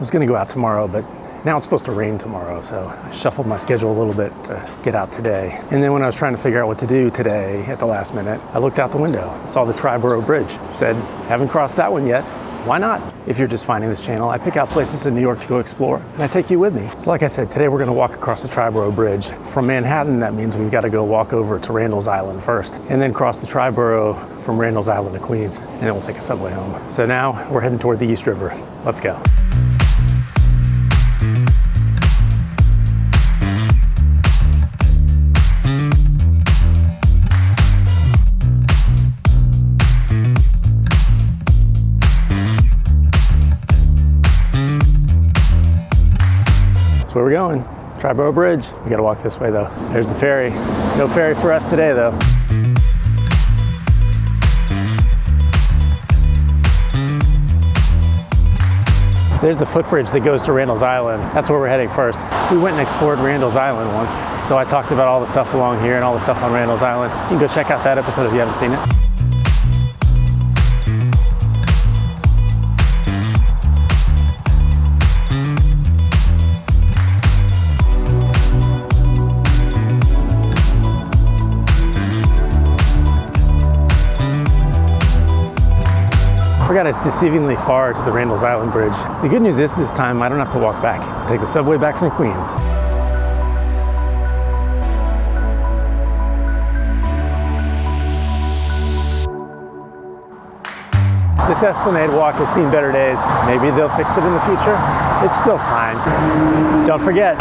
was gonna go out tomorrow, but now it's supposed to rain tomorrow, so I shuffled my schedule a little bit to get out today. And then when I was trying to figure out what to do today at the last minute, I looked out the window, saw the Triboro Bridge. It said, haven't crossed that one yet. Why not? If you're just finding this channel, I pick out places in New York to go explore, and I take you with me. So like I said, today we're gonna walk across the Triboro Bridge. From Manhattan, that means we've gotta go walk over to Randall's Island first, and then cross the Triboro from Randall's Island to Queens, and then we'll take a subway home. So now we're heading toward the East River. Let's go. That's where we're going, Triboro Bridge. We gotta walk this way though. There's the ferry. No ferry for us today though. So there's the footbridge that goes to Randall's Island. That's where we're heading first. We went and explored Randall's Island once, so I talked about all the stuff along here and all the stuff on Randall's Island. You can go check out that episode if you haven't seen it. I forgot it's deceivingly far to the Randall's Island Bridge. The good news is this time I don't have to walk back. I take the subway back from Queens. This Esplanade walk has seen better days. Maybe they'll fix it in the future. It's still fine. Don't forget,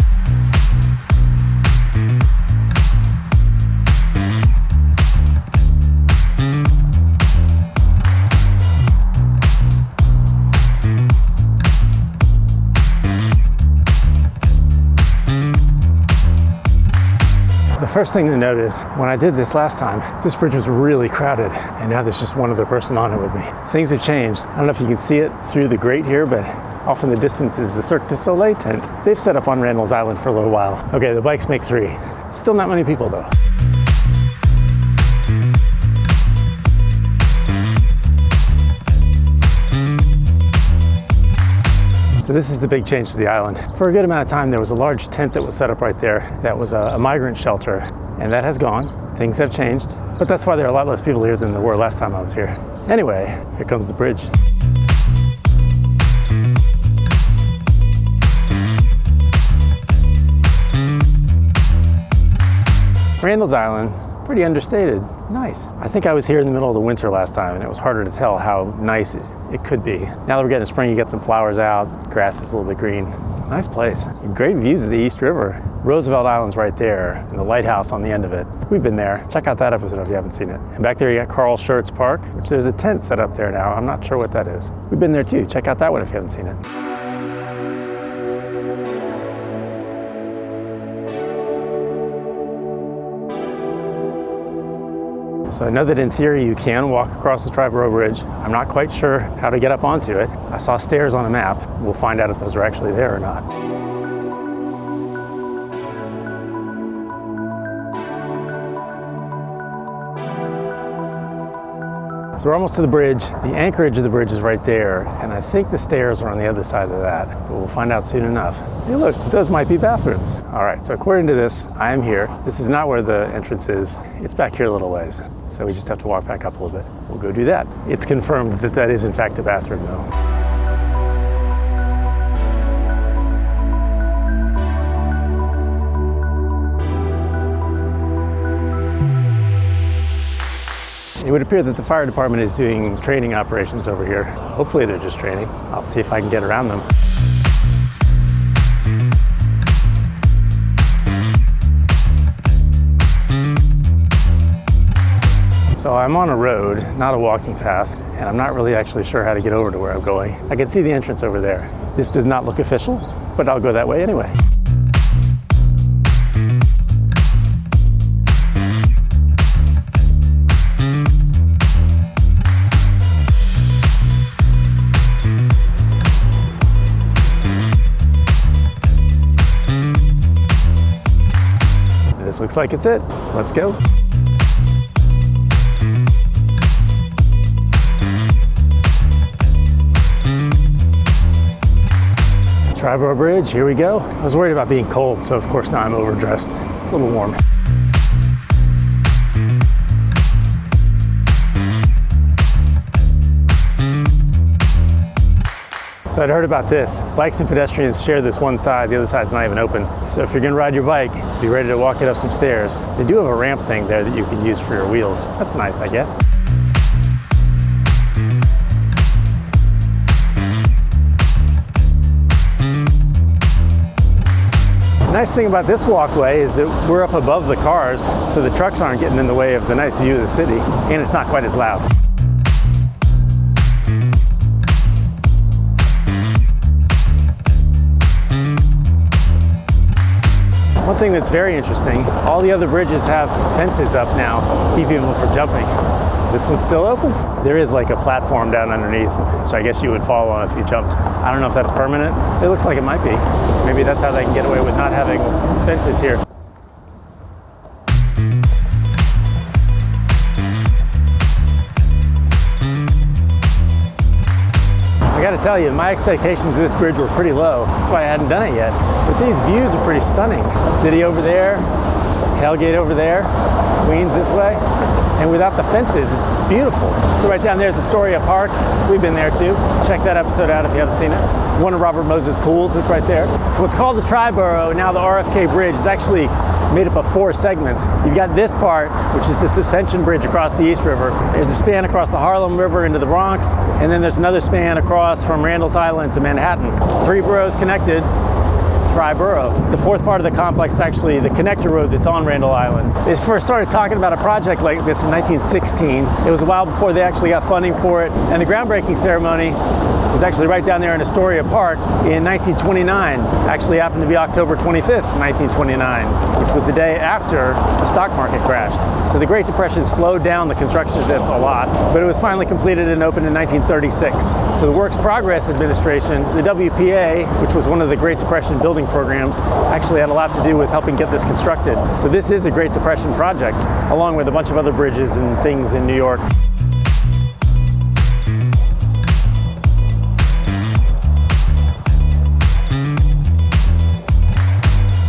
the first thing to notice, when I did this last time, this bridge was really crowded, and now there's just one other person on it with me. Things have changed. I don't know if you can see it through the grate here, but off in the distance is the Cirque du Soleil tent. They've set up on Randall's Island for a little while. Okay, the bikes make 3. Still not many people though. So this is the big change to the island. For a good amount of time, there was a large tent that was set up right there that was a migrant shelter, and that has gone. Things have changed, but that's why there are a lot less people here than there were last time I was here. Anyway, here comes the bridge. Randall's Island, pretty understated. Nice. I think I was here in the middle of the winter last time, and it was harder to tell how nice it could be. Now that we're getting spring, you get some flowers out, grass is a little bit green. Nice place. Great views of the East River. Roosevelt Island's right there, and the lighthouse on the end of it. We've been there. Check out that episode if you haven't seen it. And back there you got Carl Schurz Park, which there's a tent set up there now. I'm not sure what that is. We've been there too. Check out that one if you haven't seen it. So I know that in theory you can walk across the Triboro Bridge. I'm not quite sure how to get up onto it. I saw stairs on a map. We'll find out if those are actually there or not. So we're almost to the bridge. The anchorage of the bridge is right there, and I think the stairs are on the other side of that, but we'll find out soon enough. Hey look, those might be bathrooms. All right, so according to this, I am here. This is not where the entrance is. It's back here a little ways, so we just have to walk back up a little bit. We'll go do that. It's confirmed that that is in fact a bathroom though. It would appear that the fire department is doing training operations over here. Hopefully they're just training. I'll see if I can get around them. So I'm on a road, not a walking path, and I'm not really actually sure how to get over to where I'm going. I can see the entrance over there. This does not look official, but I'll go that way anyway. This looks like it's it. Let's go. Triboro Bridge, here we go. I was worried about being cold, so of course now I'm overdressed. It's a little warm. So I'd heard about this. Bikes and pedestrians share this one side, the other side's not even open. So if you're gonna ride your bike, be ready to walk it up some stairs. They do have a ramp thing there that you can use for your wheels. That's nice, I guess. The nice thing about this walkway is that we're up above the cars, so the trucks aren't getting in the way of the nice view of the city, and it's not quite as loud. One thing that's very interesting, all the other bridges have fences up now to keep people from jumping. This one's still open. There is like a platform down underneath, which I guess you would fall on if you jumped. I don't know if that's permanent. It looks like it might be. Maybe that's how they can get away with not having fences here. I gotta tell you, my expectations of this bridge were pretty low. That's why I hadn't done it yet. But these views are pretty stunning. City over there, Hellgate over there, Queens this way. And without the fences, it's beautiful. So right down there is Astoria Park. We've been there too. Check that episode out if you haven't seen it. One of Robert Moses' pools is right there. So what's called the Triboro, now the RFK Bridge, is actually made up of 4 segments. You've got this part, which is the suspension bridge across the East River. There's a span across the Harlem River into the Bronx, and then there's another span across from Randall's Island to Manhattan. 3 boroughs connected. Triboro. The 4th part of the complex is actually the connector road that's on Randall Island. They first started talking about a project like this in 1916. It was a while before they actually got funding for it, and the groundbreaking ceremony was actually right down there in Astoria Park in 1929. Actually happened to be October 25th, 1929, which was the day after the stock market crashed. So the Great Depression slowed down the construction of this a lot, but it was finally completed and opened in 1936. So the Works Progress Administration, the WPA, which was one of the Great Depression building programs, actually had a lot to do with helping get this constructed. So this is a Great Depression project, along with a bunch of other bridges and things in New York.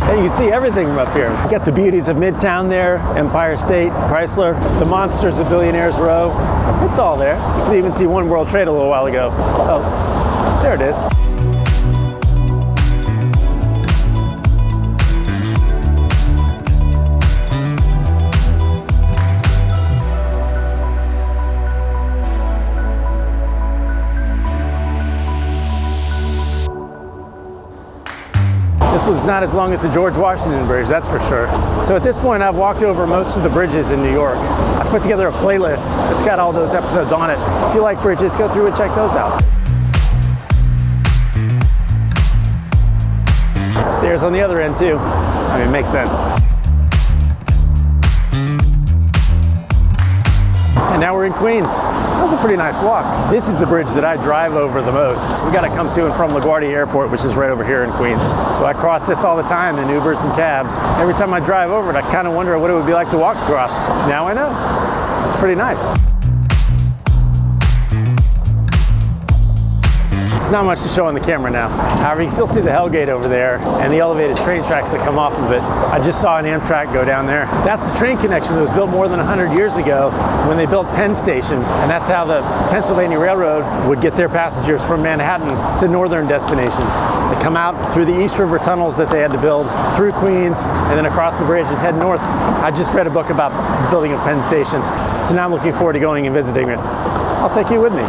And you can see everything from up here. You got the beauties of Midtown there, Empire State, Chrysler, the monsters of Billionaires Row. It's all there. You can even see One World Trade a little while ago. Oh, there it is. This one's not as long as the George Washington Bridge, that's for sure. So at this point, I've walked over most of the bridges in New York. I've put together a playlist that's got all those episodes on it. If you like bridges, go through and check those out. Stairs on the other end too. I mean, it makes sense. And now we're in Queens. That was a pretty nice walk. This is the bridge that I drive over the most. We got to come to and from LaGuardia Airport, which is right over here in Queens. So I cross this all the time in Ubers and cabs. Every time I drive over it, I kind of wonder what it would be like to walk across. Now I know. It's pretty nice. There's not much to show on the camera now. However, you can still see the Hellgate over there and the elevated train tracks that come off of it. I just saw an Amtrak go down there. That's the train connection that was built more than 100 years ago when they built Penn Station. And that's how the Pennsylvania Railroad would get their passengers from Manhattan to northern destinations. They come out through the East River tunnels that they had to build, through Queens, and then across the bridge and head north. I just read a book about the building of Penn Station. So now I'm looking forward to going and visiting it. I'll take you with me.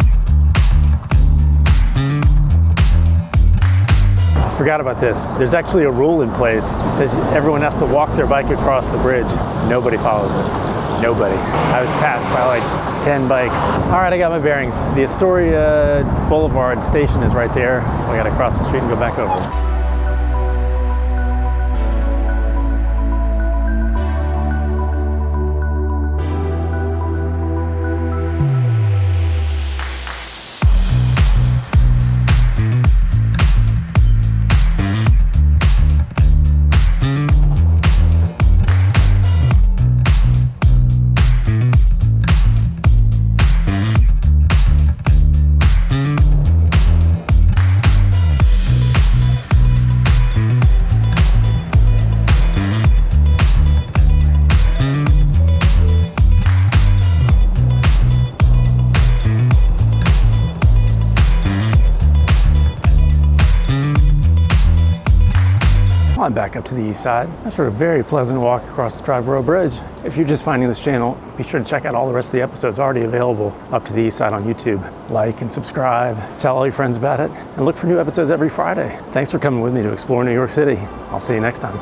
Forgot about this. There's actually a rule in place. It says everyone has to walk their bike across the bridge. Nobody follows it. Nobody. I was passed by like 10 bikes. All right, I got my bearings. The Astoria Boulevard station is right there, so I gotta cross the street and go back over. Now I'm back up to the east side after a very pleasant walk across the Triboro Bridge. If you're just finding this channel, be sure to check out all the rest of the episodes already available up to the east side on YouTube. Like and subscribe, tell all your friends about it, and look for new episodes every Friday. Thanks for coming with me to explore New York City. I'll see you next time.